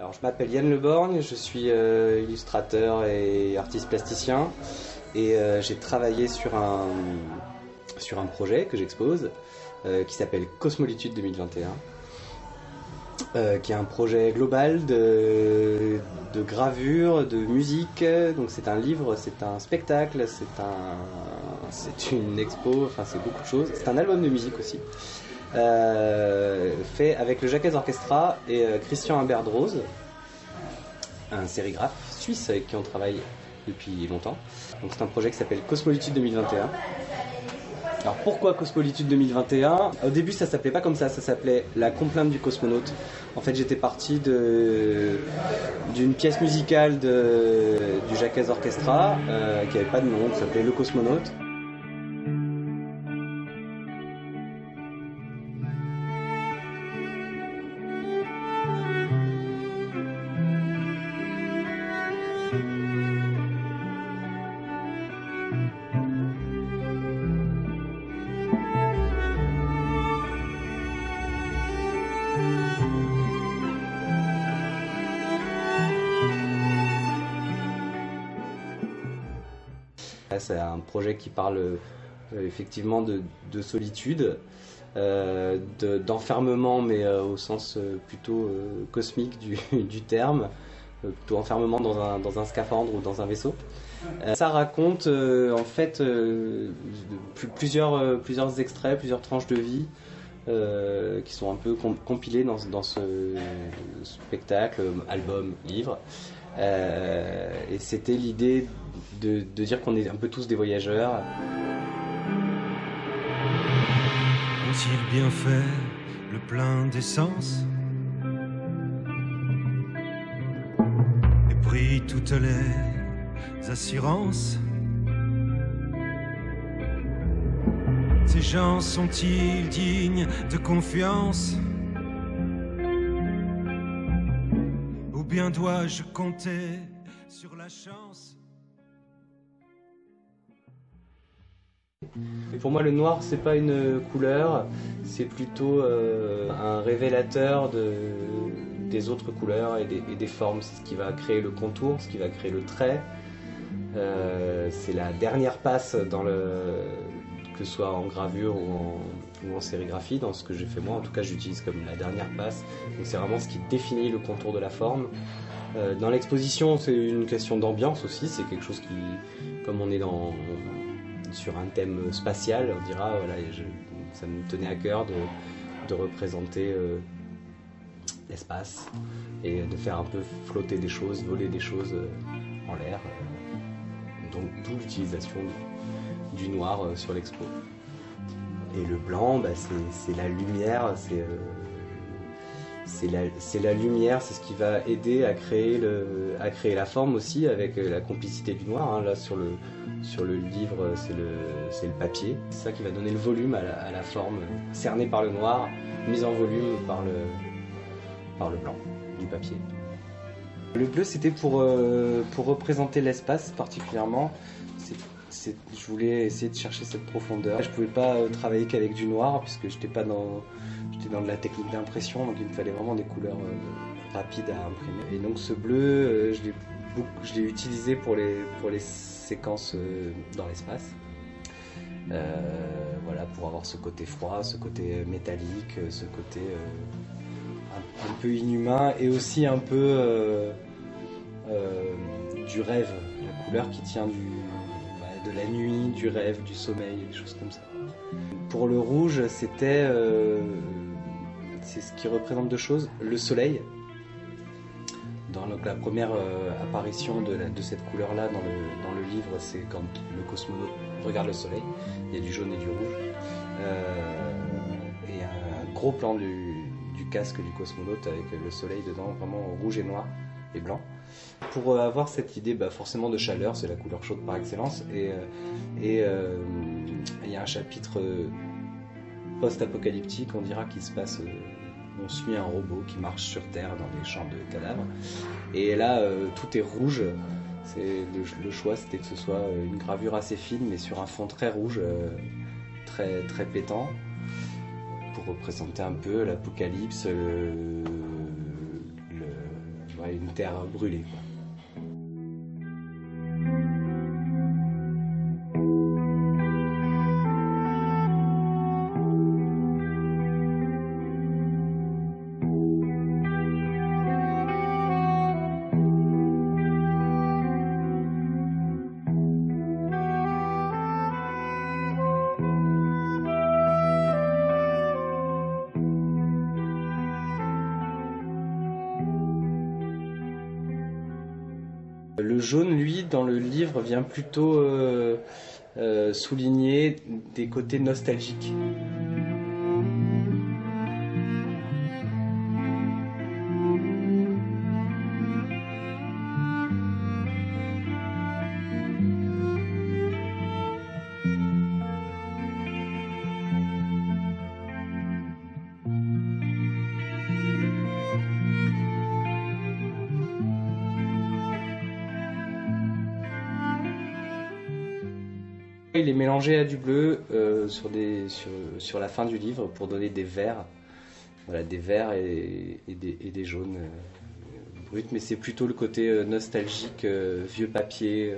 Alors, je m'appelle Yann Leborgne, je suis illustrateur et artiste plasticien et j'ai travaillé sur un projet que j'expose qui s'appelle Cosmolitude 2021, qui est un projet global de gravure, de musique. Donc c'est un livre, c'est un spectacle, c'est une expo, enfin c'est beaucoup de choses. C'est un album de musique aussi. Fait avec le Jacques Orchestra et Christian Imbert-Rose, un sérigraphe suisse avec qui on travaille depuis longtemps. Donc c'est un projet qui s'appelle Cosmolitude 2021. Alors pourquoi Cosmolitude 2021 ? Au début ça s'appelait pas comme ça s'appelait La complainte du cosmonaute. En fait j'étais parti d'une pièce musicale du Jacques Orchestra qui avait pas de nom, qui s'appelait Le Cosmonaute. C'est un projet qui parle effectivement de solitude, d'enfermement, mais au sens plutôt cosmique du terme, plutôt enfermement dans un scaphandre ou dans un vaisseau. Ça raconte en fait plusieurs extraits, plusieurs tranches de vie qui sont un peu compilés dans ce spectacle, album, livre. Et c'était l'idée de dire qu'on est un peu tous des voyageurs. Ont-ils bien fait le plein d'essence et pris toutes les assurances? Ces gens sont-ils dignes de confiance? Ou bien dois-je compter sur la chance? Et pour moi, le noir, c'est pas une couleur, c'est plutôt un révélateur des autres couleurs et des formes. C'est ce qui va créer le contour, ce qui va créer le trait. C'est la dernière passe que ce soit en gravure ou en sérigraphie, dans ce que j'ai fait moi. En tout cas, j'utilise comme la dernière passe. Donc c'est vraiment ce qui définit le contour de la forme. Dans l'exposition, c'est une question d'ambiance aussi. C'est quelque chose qui, comme on est sur un thème spatial, on dira, voilà, ça me tenait à cœur de représenter l'espace et de faire un peu flotter des choses, voler des choses en l'air. Donc d'où l'utilisation du noir sur l'expo. Et le blanc, c'est la lumière, c'est la lumière, c'est ce qui va aider à créer la forme aussi, avec la complicité du noir. Hein. Là sur le livre, c'est le papier. C'est ça qui va donner le volume à la forme, cernée par le noir, mise en volume par le blanc du papier. Le bleu, c'était pour représenter l'espace particulièrement. Je voulais essayer de chercher cette profondeur. Je pouvais pas travailler qu'avec du noir puisque j'étais dans de la technique d'impression, donc il me fallait vraiment des couleurs rapides à imprimer. Et donc ce bleu, je l'ai utilisé pour les séquences dans l'espace. Voilà, pour avoir ce côté froid, ce côté métallique, ce côté un peu inhumain et aussi un peu du rêve, la couleur qui tient de la nuit, du rêve, du sommeil, des choses comme ça. Pour le rouge, c'est ce qui représente deux choses. Le soleil, dans la première apparition de cette couleur-là dans le livre, c'est quand le cosmonaute regarde le soleil. Il y a du jaune et du rouge. Et un gros plan du casque du cosmonaute avec le soleil dedans, vraiment rouge et noir et blanc. Pour avoir cette idée forcément de chaleur, c'est la couleur chaude par excellence, et il y a un chapitre post-apocalyptique, on dira, qui se passe, on suit un robot qui marche sur Terre dans des champs de cadavres, et là tout est rouge. Le choix c'était que ce soit une gravure assez fine mais sur un fond très rouge, très, très pétant, pour représenter un peu l'apocalypse, ouais, une terre brûlée, quoi. Le jaune, lui, dans le livre, vient plutôt souligner des côtés nostalgiques. Il est mélangé à du bleu sur la fin du livre pour donner des verts, voilà, des verts et des jaunes bruts, mais c'est plutôt le côté nostalgique, vieux papier.